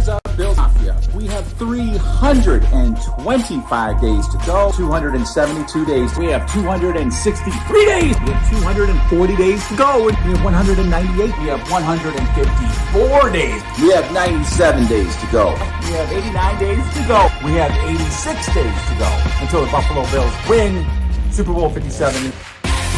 is up, Bills Mafia? We have 325 days to go, 272 days. We have 263 days. We have 240 days to go. We have 198. We have 154 days. We have 97 days to go. We have 89 days to go. We have 86 days to go until the Buffalo Bills win Super Bowl 57.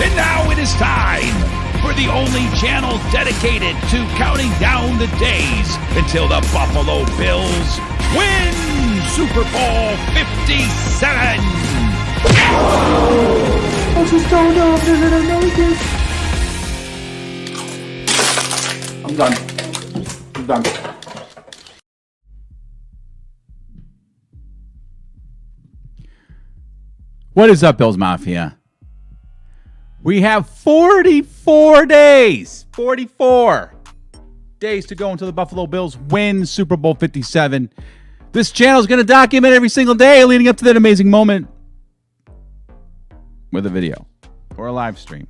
And now it is time for the only channel dedicated to counting down the days until the Buffalo Bills win Super Bowl 57. I just don't know if they're gonna make it. I'm done. What is up, Bills Mafia? We have 44 days. 44 days to go until the Buffalo Bills win Super Bowl 57. This channel is going to document every single day leading up to that amazing moment with a video or a live stream.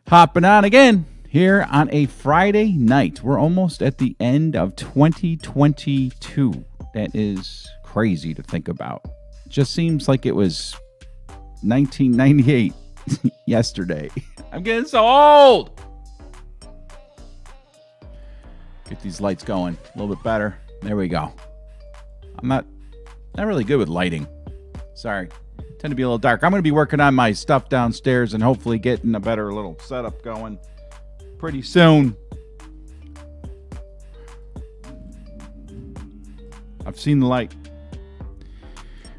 Hopping on again here on a Friday night. We're almost at the end of 2022. That is crazy to think about. It just seems like it was 1998 yesterday. I'm getting so old. Get these lights going a little bit better. There we go. I'm not really good with lighting. Sorry. Tend to be a little dark. I'm going to be working on my stuff downstairs and hopefully getting a better little setup going pretty soon. I've seen the light.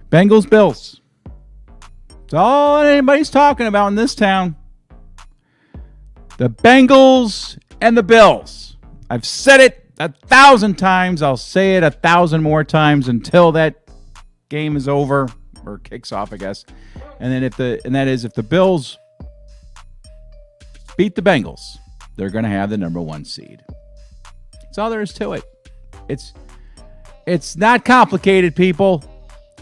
Bengals, Bills. It's all anybody's talking about in this town. The Bengals and the Bills. I've said it 1,000 times. I'll say it 1,000 more times until that game is over or kicks off, I guess. And then if the Bills beat the Bengals, they're going to have the number 1 seed. That's all there is to it. It's not complicated, people.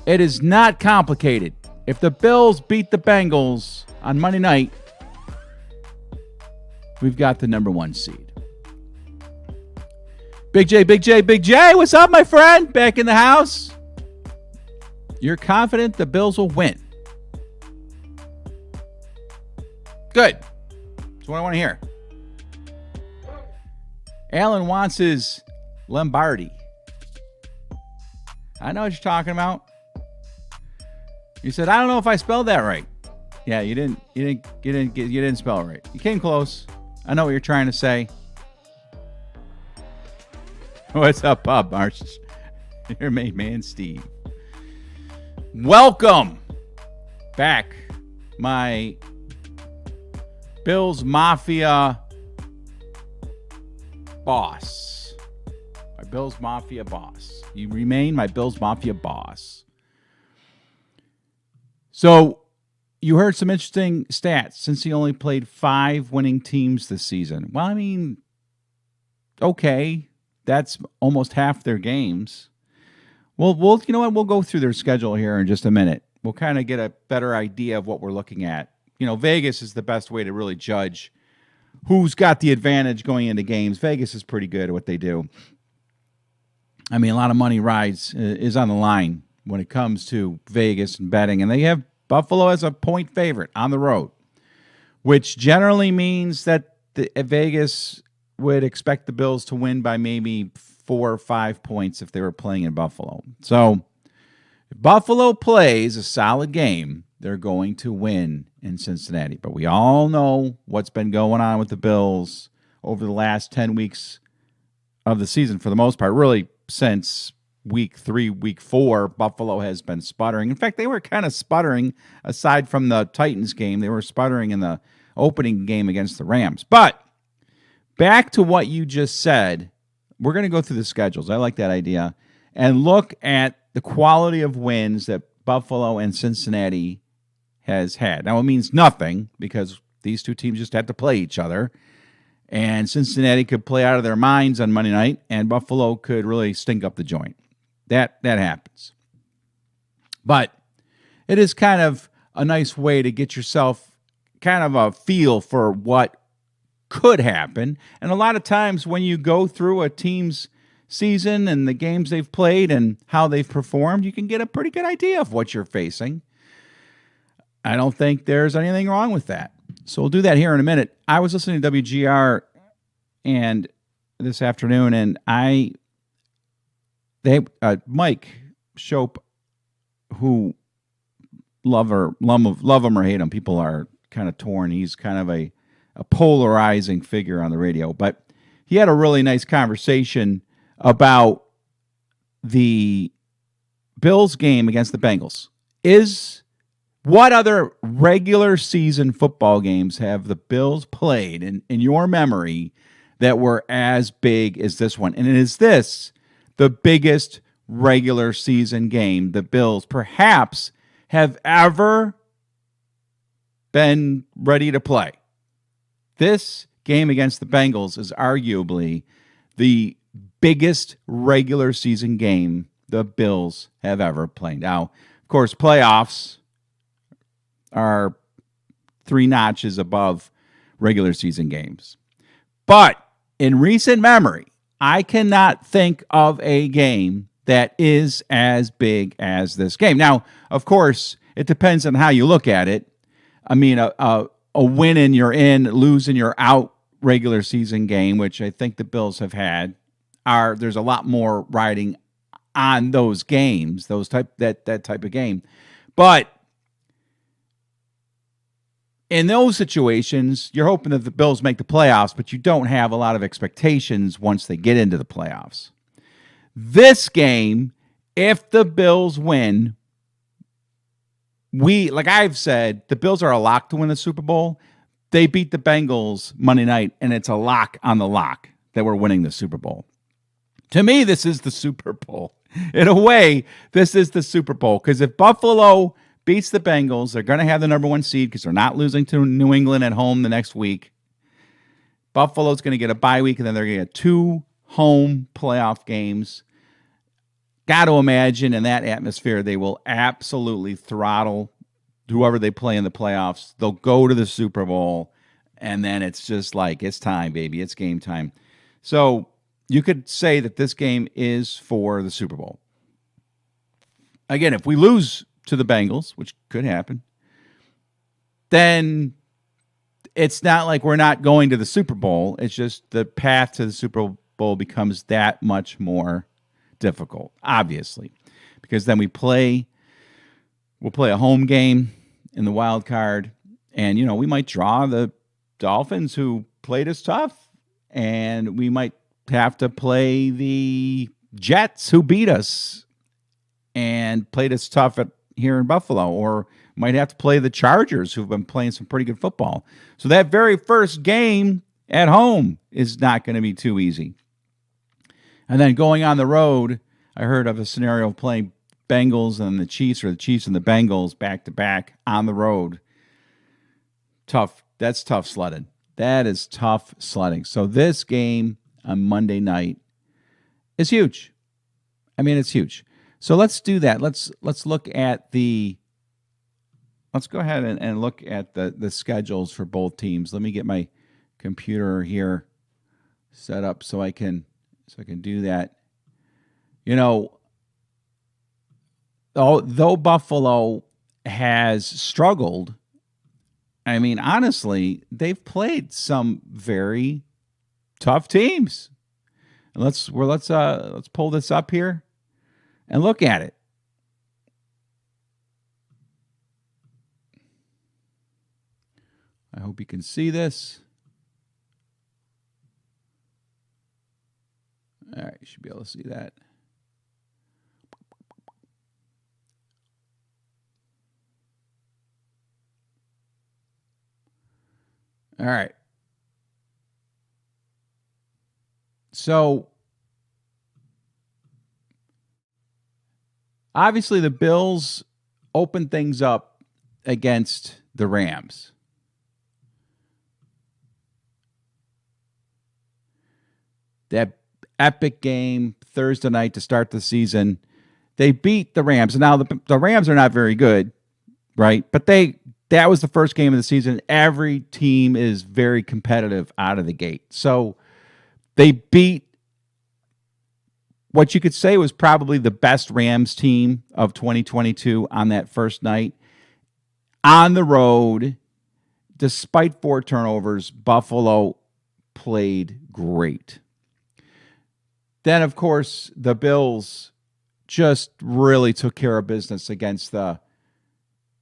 It is not complicated. If the Bills beat the Bengals on Monday night, we've got the number 1 seed. Big J, what's up, my friend? Back in the house. You're confident the Bills will win. Good. That's what I want to hear. Alan wants his Lombardi. I know what you're talking about. You said, I don't know if I spelled that right. Yeah, you didn't spell it right. You came close. I know what you're trying to say. What's up, Bob Marsh? Your main man, Steve. Welcome back, my Bills Mafia boss. My Bills Mafia boss. You remain my Bills Mafia boss. So, you heard some interesting stats since he only played 5 winning teams this season. Well, I mean, okay, that's almost half their games. Well, you know what? We'll go through their schedule here in just a minute. We'll kind of get a better idea of what we're looking at. You know, Vegas is the best way to really judge who's got the advantage going into games. Vegas is pretty good at what they do. I mean, a lot of money is on the line when it comes to Vegas and betting. And they have Buffalo as a point favorite on the road, which generally means that Vegas would expect the Bills to win by maybe 4 or 5 points if they were playing in Buffalo. So if Buffalo plays a solid game, they're going to win in Cincinnati. But we all know what's been going on with the Bills over the last 10 weeks of the season for the most part, really since week 3, week 4, Buffalo has been sputtering. In fact, they were kind of sputtering aside from the Titans game. They were sputtering in the opening game against the Rams. But back to what you just said, we're going to go through the schedules. I like that idea. And look at the quality of wins that Buffalo and Cincinnati has had. Now, it means nothing because these two teams just have to play each other. And Cincinnati could play out of their minds on Monday night, and Buffalo could really stink up the joint. That happens. But it is kind of a nice way to get yourself kind of a feel for what could happen. And a lot of times when you go through a team's season and the games they've played and how they've performed, you can get a pretty good idea of what you're facing. I don't think there's anything wrong with that. So we'll do that here in a minute. I was listening to WGR and this afternoon, and Mike Shope, who love him or hate him, people are kind of torn. He's kind of a polarizing figure on the radio, but he had a really nice conversation about the Bills game against the Bengals. What other regular season football games have the Bills played in your memory that were as big as this one? And is this the biggest regular season game the Bills perhaps have ever been ready to play? This game against the Bengals is arguably the biggest regular season game the Bills have ever played. Now, of course, playoffs are 3 notches above regular season games. But in recent memory, I cannot think of a game that is as big as this game. Now, of course, it depends on how you look at it. I mean, a win and you're in, lose and you're out regular season game, which I think the Bills have had, there's a lot more riding on those games, that type of game. But in those situations, you're hoping that the Bills make the playoffs, but you don't have a lot of expectations once they get into the playoffs. This game, if the Bills win, like I've said, the Bills are a lock to win the Super Bowl. They beat the Bengals Monday night, and it's a lock on the lock that we're winning the Super Bowl. To me, this is the Super Bowl. In a way, this is the Super Bowl, because if Buffalo beats the Bengals, they're going to have the number 1 seed because they're not losing to New England at home the next week. Buffalo's going to get a bye week, and then they're going to get 2 home playoff games. Got to imagine in that atmosphere, they will absolutely throttle whoever they play in the playoffs. They'll go to the Super Bowl, and then it's just like, it's time, baby. It's game time. So you could say that this game is for the Super Bowl. Again, if we lose to the Bengals, which could happen, then it's not like we're not going to the Super Bowl. It's just the path to the Super Bowl becomes that much more difficult, obviously, because then we'll play a home game in the wild card, and we might draw the Dolphins, who played us tough, and we might have to play the Jets, who beat us and played us tough here in Buffalo, or might have to play the Chargers, who've been playing some pretty good football. So that very first game at home is not going to be too easy. And then going on the road, I heard of a scenario of playing Bengals and the Chiefs, or the Chiefs and the Bengals back to back on the road. Tough. That's tough sledding. That is tough sledding. So this game on Monday night is huge. I mean, it's huge. So let's do that. Let's look at let's go ahead and look at the schedules for both teams. Let me get my computer here set up so I can do that. Though Buffalo has struggled, I mean, honestly, they've played some very tough teams. Let's pull this up here and look at it. I hope you can see this. All right, you should be able to see that. All right. So, obviously, the Bills opened things up against the Rams. That epic game Thursday night to start the season. They beat the Rams. Now, the Rams are not very good, right? But that was the first game of the season. Every team is very competitive out of the gate. So they beat what you could say was probably the best Rams team of 2022 on that first night. On the road, despite 4 turnovers, Buffalo played great. Then, of course, the Bills just really took care of business against the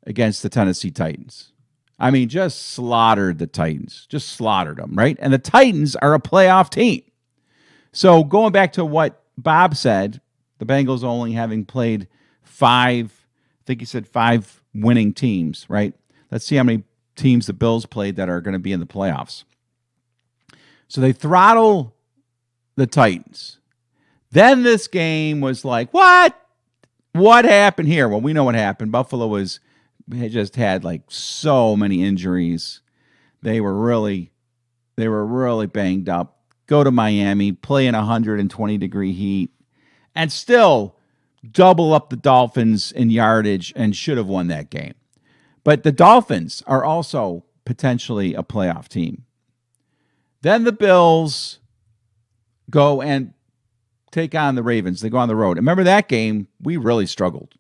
Tennessee Titans. I mean, just slaughtered the Titans. Just slaughtered them, right? And the Titans are a playoff team. So going back to what Bob said, the Bengals only having played 5, I think he said 5 winning teams, right? Let's see how many teams the Bills played that are going to be in the playoffs. So they throttle the Titans. Then this game was like, what? What happened here? Well, we know what happened. Buffalo had just had like so many injuries. They were really banged up. Go to Miami, play in 120-degree heat, and still double up the Dolphins in yardage and should have won that game. But the Dolphins are also potentially a playoff team. Then the Bills go and take on the Ravens. They go on the road. And remember that game? We really struggled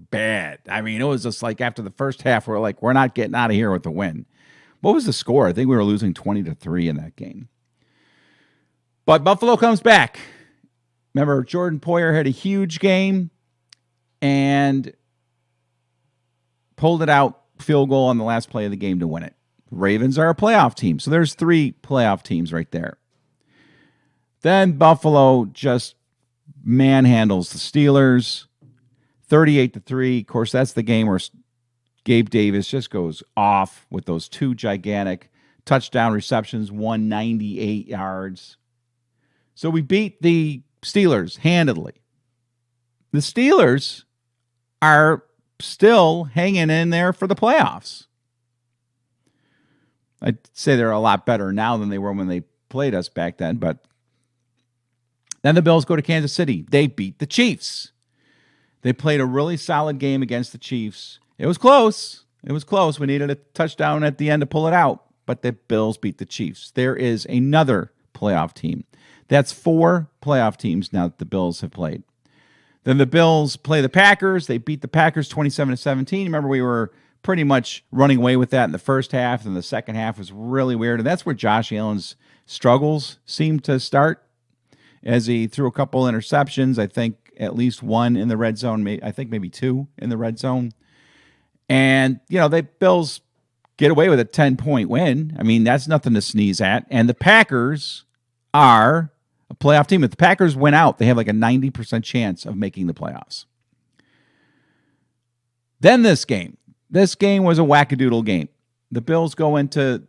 bad. I mean, it was just like after the first half, we're like, we're not getting out of here with the win. What was the score? I think we were losing 20-3 in that game. But Buffalo comes back. Remember, Jordan Poyer had a huge game and pulled it out, field goal on the last play of the game to win it. Ravens are a playoff team. So there's 3 playoff teams right there. Then Buffalo just manhandles the Steelers, 38-3. Of course, that's the game where Gabe Davis just goes off with those 2 gigantic touchdown receptions, 198 yards. So we beat the Steelers handedly. The Steelers are still hanging in there for the playoffs. I'd say they're a lot better now than they were when they played us back then, but then the Bills go to Kansas City. They beat the Chiefs. They played a really solid game against the Chiefs. It was close. We needed a touchdown at the end to pull it out, but the Bills beat the Chiefs. There is another playoff team. That's 4 playoff teams now that the Bills have played. Then the Bills play the Packers. They beat the Packers 27-17. Remember, we were pretty much running away with that in the first half, and the second half was really weird. And that's where Josh Allen's struggles seemed to start, as he threw a couple interceptions. I think at least 1 in the red zone. I think maybe 2 in the red zone. And, the Bills get away with a 10-point win. I mean, that's nothing to sneeze at. And the Packers are a playoff team. If the Packers win out, they have like a 90% chance of making the playoffs. Then this game. This game was a wackadoodle game. The Bills go into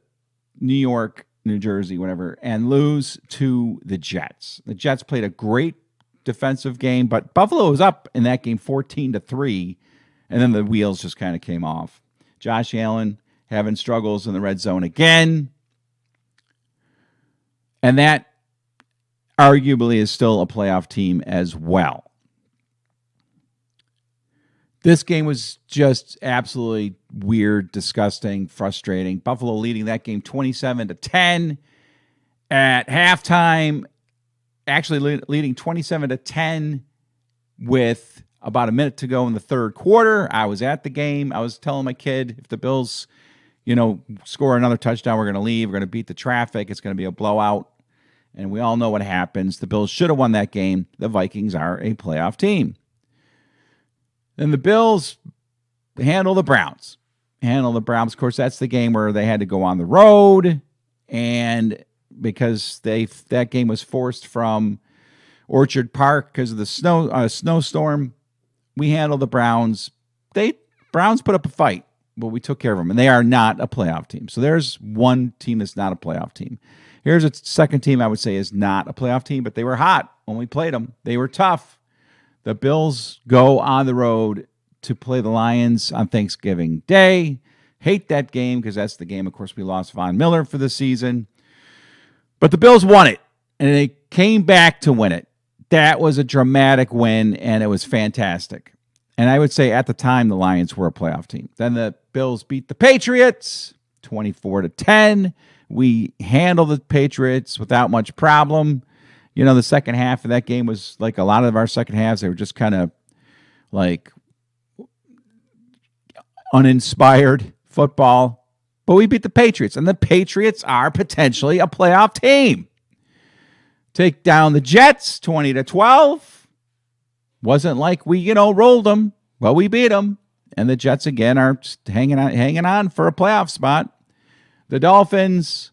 New York, New Jersey, whatever, and lose to the Jets. The Jets played a great defensive game, but Buffalo was up in that game 14-3, and then the wheels just kind of came off. Josh Allen having struggles in the red zone again, and that arguably is still a playoff team as well. This game was just absolutely weird, disgusting, frustrating. Buffalo leading that game 27-10 at halftime, actually leading 27-10 with about a minute to go in the third quarter. I was at the game. I was telling my kid, if the Bills, score another touchdown, we're going to leave. We're going to beat the traffic. It's going to be a blowout. And we all know what happens. The Bills should have won that game. The Vikings are a playoff team. Then the Bills handle the Browns. Of course, that's the game where they had to go on the road. And because that game was forced from Orchard Park because of the snowstorm, we handled the Browns. Browns put up a fight, but we took care of them. And they are not a playoff team. So there's one team that's not a playoff team. Here's a second team I would say is not a playoff team, but they were hot when we played them. They were tough. The Bills go on the road to play the Lions on Thanksgiving Day. Hate that game because that's the game, of course, we lost Von Miller for the season. But the Bills won it, and they came back to win it. That was a dramatic win, and it was fantastic. And I would say at the time, the Lions were a playoff team. Then the Bills beat the Patriots 24-10. We handled the Patriots without much problem. The second half of that game was like a lot of our second halves. They were just kind of like uninspired football. But we beat the Patriots, and the Patriots are potentially a playoff team. Take down the Jets 20-12. Wasn't like we, rolled them. Well, we beat them. And the Jets, again, are hanging on for a playoff spot. The Dolphins,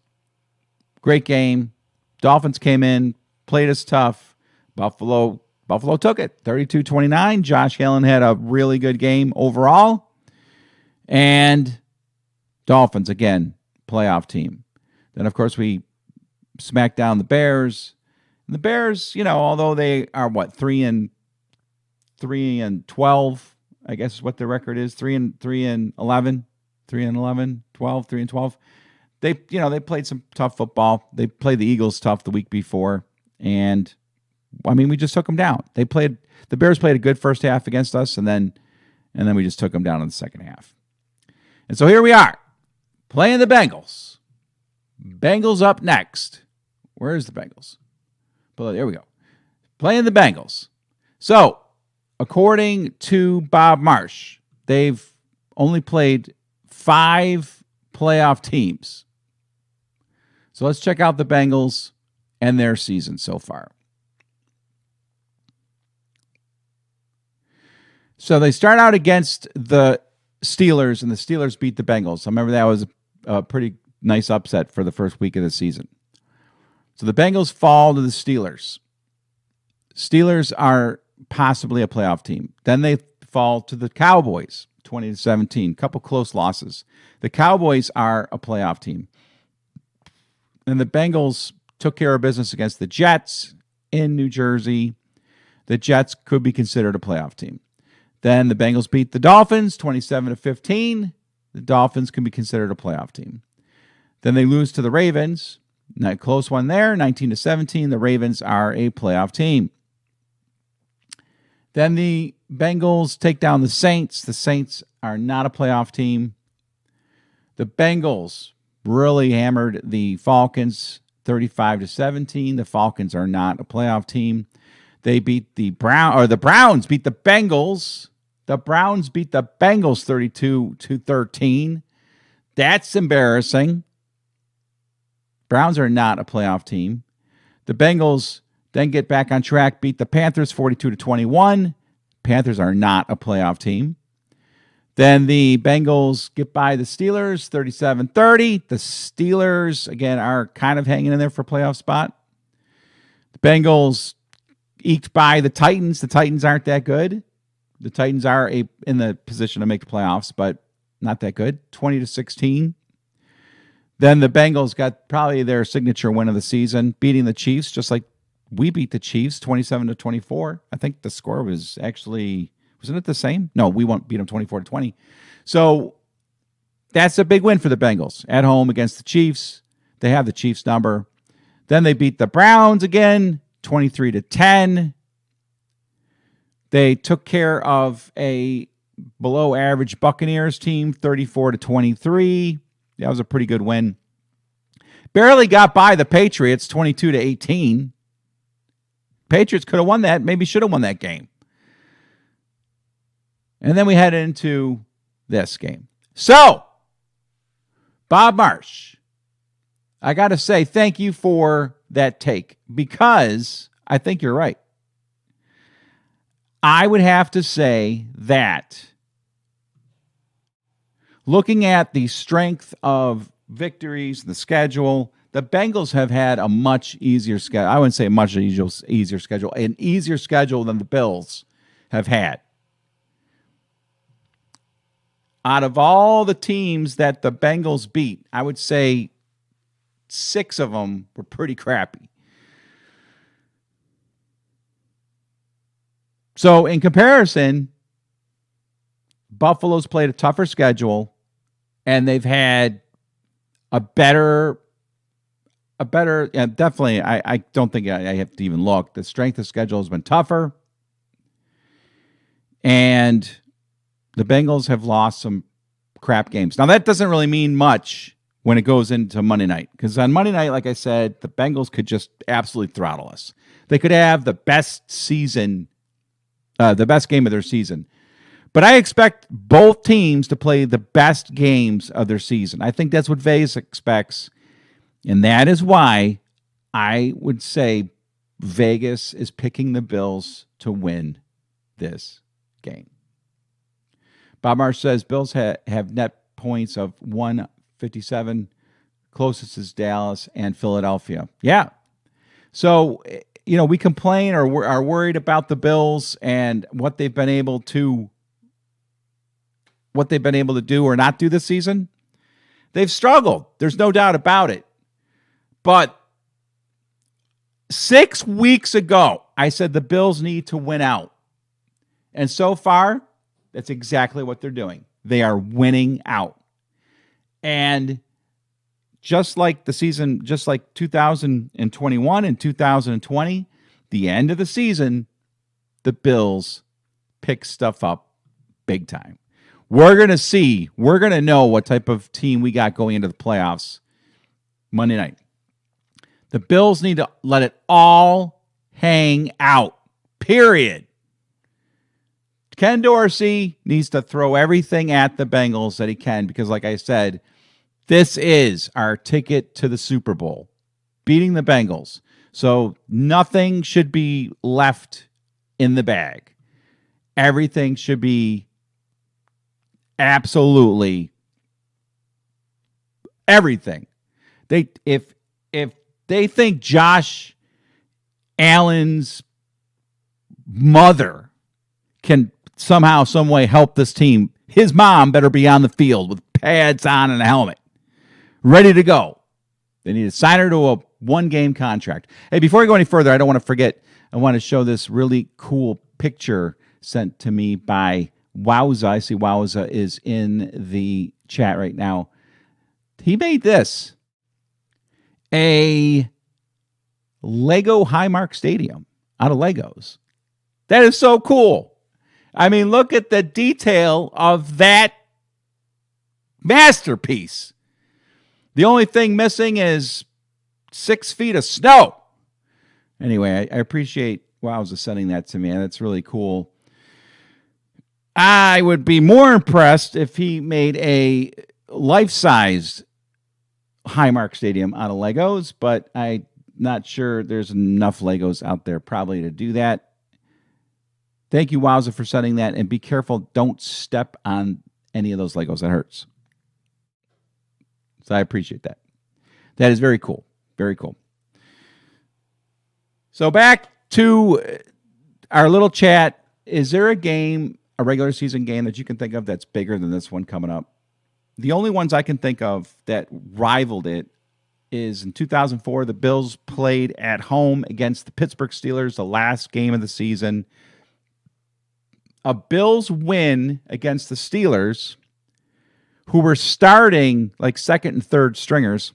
great game. Dolphins came in, played us tough. Buffalo took it, 32-29. Josh Allen had a really good game overall. And Dolphins, again, playoff team. Then, of course, we smacked down the Bears. And the Bears, although they are, 3-12, I guess is what their record is, 3-11, 12. They played some tough football. They played the Eagles tough the week before, and we just took them down. The Bears played a good first half against us, and then we just took them down in the second half. And so here we are, playing the Bengals. Bengals up next. Where's the Bengals? But there we go. Playing the Bengals. So, according to Bob Marsh, they've only played 5 playoff teams. So let's check out the Bengals and their season so far. So they start out against the Steelers, and the Steelers beat the Bengals. I remember that was a pretty nice upset for the first week of the season. So the Bengals fall to the Steelers. Steelers are possibly a playoff team. Then they fall to the Cowboys, 20-17. Couple close losses. The Cowboys are a playoff team. And the Bengals took care of business against the Jets in New Jersey. The Jets could be considered a playoff team. Then the Bengals beat the Dolphins, 27-15. The Dolphins can be considered a playoff team. Then they lose to the Ravens. Not a close one there, 19-17. The Ravens are a playoff team. Then the Bengals take down the Saints. The Saints are not a playoff team. The Bengals really hammered the Falcons, 35-17. The Falcons are not a playoff team. They beat the Browns beat the Bengals. The Browns beat the Bengals 32-13. That's embarrassing. Browns are not a playoff team. The Bengals then get back on track, beat the Panthers 42-21. Panthers are not a playoff team. Then the Bengals get by the Steelers 37-30. The Steelers, again, are kind of hanging in there for a playoff spot. The Bengals eked by the Titans. The Titans aren't that good. The Titans are in the position to make the playoffs, but not that good. 20-16. Then the Bengals got probably their signature win of the season, beating the Chiefs, just like we beat the Chiefs, 27-24. I think the score was actually, wasn't it the same? No, we beat them 24-20. So that's a big win for the Bengals at home against the Chiefs. They have the Chiefs number. Then they beat the Browns again, 23-10. They took care of a below average Buccaneers team, 34-23. That was a pretty good win. Barely got by the Patriots, 22-18. Patriots could have won that, maybe should have won that game. And then we head into this game. So, Bob Marsh, I got to say thank you for that take, because I think you're right. I would have to say that looking at the strength of victories, the schedule, the Bengals have had a much easier schedule. I wouldn't say a much easier schedule, an easier schedule than the Bills have had. Out of all the teams that the Bengals beat, I would say 6 of them were pretty crappy. So in comparison, Buffalo's played a tougher schedule, and they've had a better, definitely, I don't think I have to even look. The strength of schedule has been tougher, and the Bengals have lost some crap games. Now, that doesn't really mean much when it goes into Monday night. Because on Monday night, like I said, the Bengals could just absolutely throttle us. They could have the best season, the best game of their season. But I expect both teams to play the best games of their season. I think that's what Vegas expects. And that is why I would say Vegas is picking the Bills to win this game. Bob Marsh says Bills have net points of 157. Closest is Dallas and Philadelphia. Yeah. So, we complain or are worried about the Bills and what they've been able to do or not do this season. They've struggled. There's no doubt about it. But 6 weeks ago, I said the Bills need to win out. And so far, that's exactly what they're doing. They are winning out. And just like the season, just like 2021 and 2020, the end of the season, the Bills pick stuff up big time. We're going to know what type of team we got going into the playoffs Monday night. The Bills need to let it all hang out, period. Ken Dorsey needs to throw everything at the Bengals that he can because, like I said, this is our ticket to the Super Bowl, beating the Bengals. So nothing should be left in the bag. Everything should be absolutely everything. If they think Josh Allen's mother can somehow, some way help this team, his mom better be on the field with pads on and a helmet, ready to go. They need to sign her to a one-game contract. Hey, before we go any further, I don't want to forget, I want to show this really cool picture sent to me by Wowza. I see Wowza is in the chat right now. He made this. A Lego Highmark Stadium out of Legos. That is so cool. I mean, look at the detail of that masterpiece. The only thing missing is 6 feet of snow. Anyway, I appreciate Wowza sending that to me. That's really cool. I would be more impressed if he made a life-sized Highmark Stadium out of Legos, but I'm not sure there's enough Legos out there probably to do that. Thank you, Wowza, for sending that, and be careful. Don't step on any of those Legos. That hurts. So I appreciate that. That is very cool. Very cool. So back to our little chat. Is there a game, a regular season game that you can think of that's bigger than this one coming up? The only ones I can think of that rivaled it is in 2004, the Bills played at home against the Pittsburgh Steelers, the last game of the season. A Bills win against the Steelers, who were starting like second and third stringers.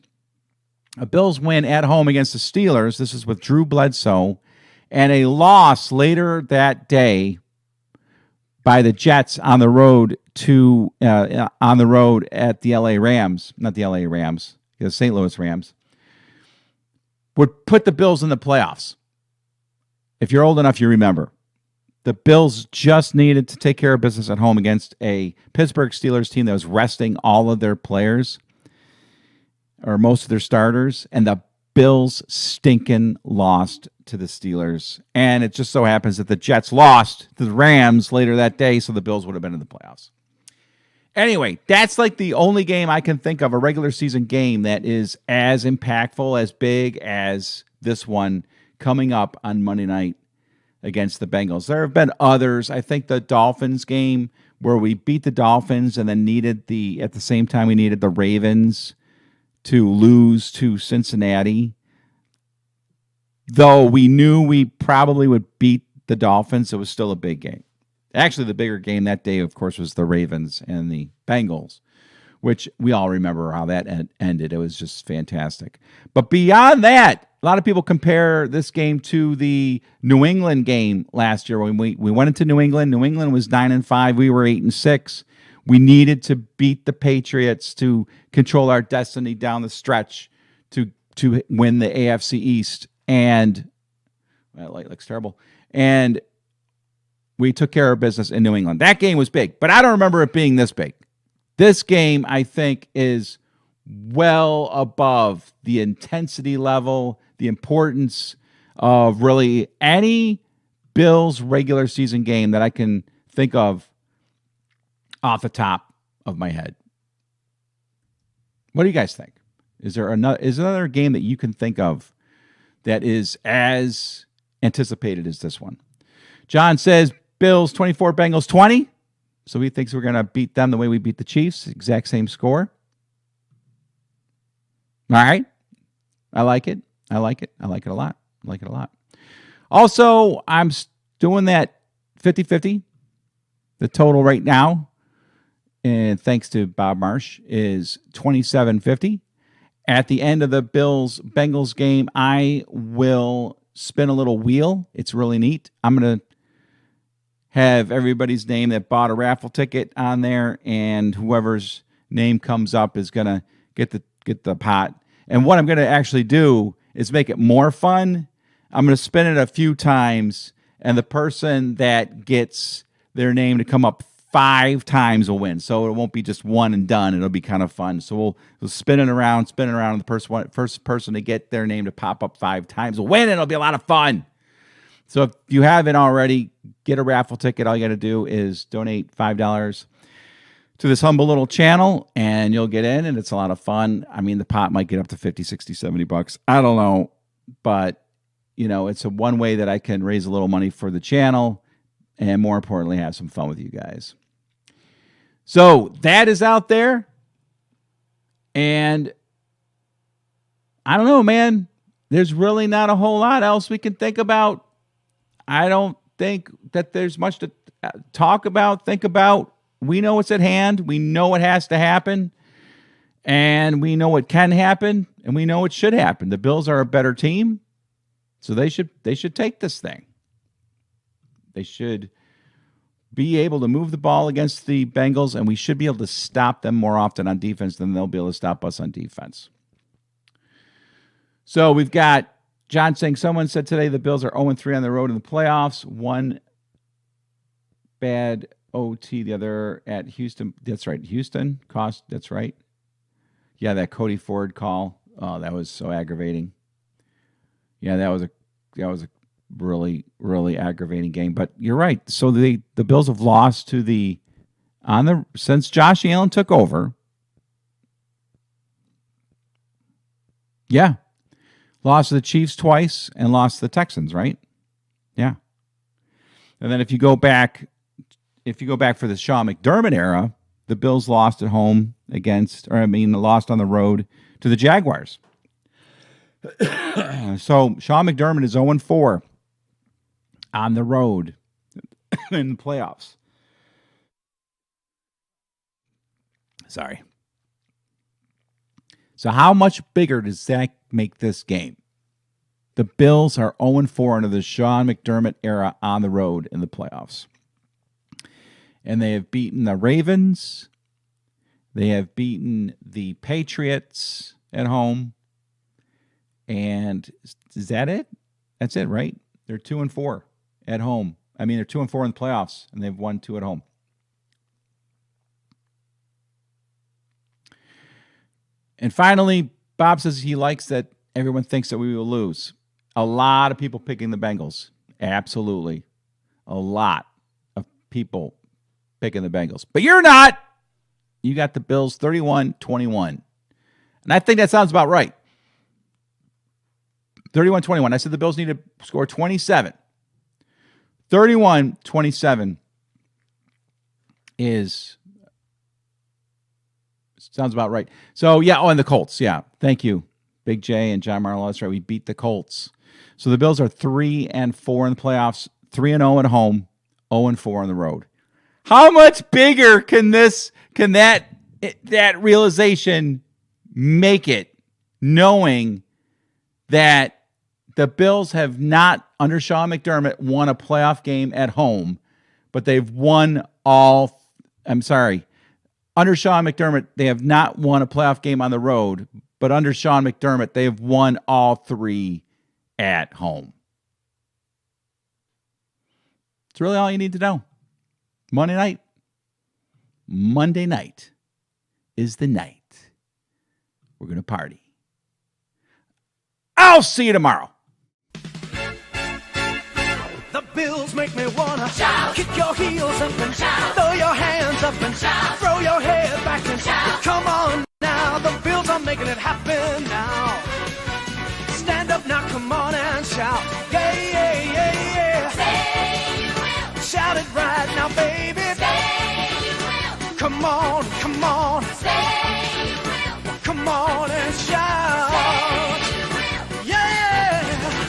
A Bills win at home against the Steelers. This is with Drew Bledsoe. And a loss later that day by the Jets on the road at the LA Rams, not the LA Rams, the St. Louis Rams, would put the Bills in the playoffs. If you're old enough, you remember. The Bills just needed to take care of business at home against a Pittsburgh Steelers team that was resting all of their players or most of their starters, and the Bills stinking lost to the Steelers. And it just so happens that the Jets lost to the Rams later that day, so the Bills would have been in the playoffs. Anyway, that's like the only game I can think of, a regular season game that is as impactful, as big as this one coming up on Monday night against the Bengals. There have been others. I think the Dolphins game where we beat the Dolphins and then at the same time we needed the Ravens to lose to Cincinnati. Though we knew we probably would beat the Dolphins, it was still a big game. Actually, the bigger game that day, of course, was the Ravens and the Bengals, which we all remember how that ended. It was just fantastic. But beyond that, a lot of people compare this game to the New England game last year when we went into New England. New England was 9-5. We were 8-6. We needed to beat the Patriots to control our destiny down the stretch to win the AFC East. And that light looks terrible. And we took care of business in New England. That game was big, but I don't remember it being this big. This game, I think, is well above the intensity level, the importance of really any Bills regular season game that I can think of off the top of my head. What do you guys think? Is there another game that you can think of that is as anticipated as this one? John says Bills 24, Bengals 20. So he thinks we're going to beat them the way we beat the Chiefs. Exact same score. All right. I like it. I like it. I like it a lot. I like it a lot. Also, I'm doing that 50-50. The total right now, and thanks to Bob Marsh, is 27-50. At the end of the Bills-Bengals game, I will spin a little wheel. It's really neat. I'm going to have everybody's name that bought a raffle ticket on there, and whoever's name comes up is going to get the pot. And what I'm going to actually do is make it more fun. I'm going to spin it a few times, and the person that gets their name to come up 5 times will win. So it won't be just one and done. It'll be kind of fun. So we'll spin it around, and the first person to get their name to pop up 5 times will win. It'll be a lot of fun. So if you haven't already, get a raffle ticket. All you got to do is donate $5 to this humble little channel, and you'll get in, and it's a lot of fun. I mean, the pot might get up to 50, 60, 70 bucks. I don't know, but it's a one way that I can raise a little money for the channel and, more importantly, have some fun with you guys. So that is out there, and I don't know, man. There's really not a whole lot else we can think about. I don't think that there's much to talk about, think about. We know what's at hand. We know what has to happen. And we know what can happen. And we know what should happen. The Bills are a better team. So they should take this thing. They should be able to move the ball against the Bengals. And we should be able to stop them more often on defense than they'll be able to stop us on defense. So we've got John saying, someone said today the Bills are 0-3 on the road in the playoffs. One bad OT, the other at Houston. That's right. Houston cost. That's right. Yeah, that Cody Ford call. Oh, that was so aggravating. Yeah, that was a really, really aggravating game. But you're right. So the Bills have lost to since Josh Allen took over. Yeah. Lost to the Chiefs twice and lost to the Texans, right? Yeah. And then if you go back for the Sean McDermott era, the Bills lost at home lost on the road to the Jaguars. So Sean McDermott is 0-4 on the road in the playoffs. Sorry. So how much bigger does that make this game? The Bills are 0-4 under the Sean McDermott era on the road in the playoffs. And they have beaten the Ravens. They have beaten the Patriots at home. And is that it? That's it, right? They're 2-4 at home. I mean, they're 2-4 in the playoffs, and they've won 2 at home. And finally, Bob says he likes that everyone thinks that we will lose. A lot of people picking the Bengals. Absolutely. A lot of people picking the Bengals. But you're not. You got the Bills 31-21. And I think that sounds about right. 31-21. I said the Bills need to score 27. 31-27 sounds about right. So, yeah, and the Colts. Yeah, thank you, Big J and John Marlowe. That's right. We beat the Colts. So the Bills are 3-4 in the playoffs, 3-0 at home, 0-4 on the road. How much bigger can that realization make it, knowing that the Bills have not, under Sean McDermott, won a playoff game at home, but they've won Under Sean McDermott, they have not won a playoff game on the road, but under Sean McDermott, they have won all 3 at home. It's really all you need to know. Monday night is the night we're going to party. I'll see you tomorrow. The Bills make me wanna shout. Kick your heels up and shout. Throw your hands up and shout. Throw your head back and shout. Come on now, the Bills are making it happen now. Stand up now, come on and shout. Yeah, yeah, yeah, yeah. Say you will. Shout it right now, baby. Say you will. Come on, come on. Say you will. Come on and shout. Say you will. Yeah.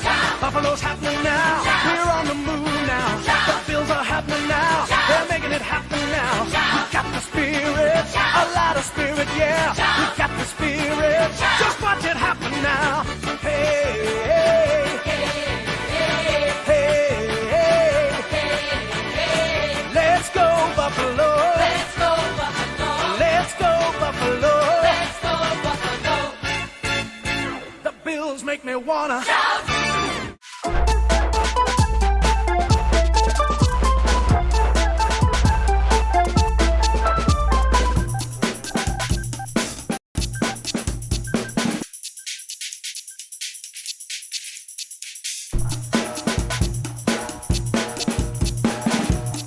Shout. Buffalo's happening now. Shout. We're on the move now. Shout. The Bills are happening now. Shout. They're making it happen now. Shout. We got the spirit, Shout. a lot of spirit, yeah. Shout. We got the spirit. Shout. Just watch it happen now. Hey, hey, hey, hey, hey. Let's go Buffalo. Let's go Buffalo. Let's go Buffalo. Let's go Buffalo. The Bills make me wanna Shout.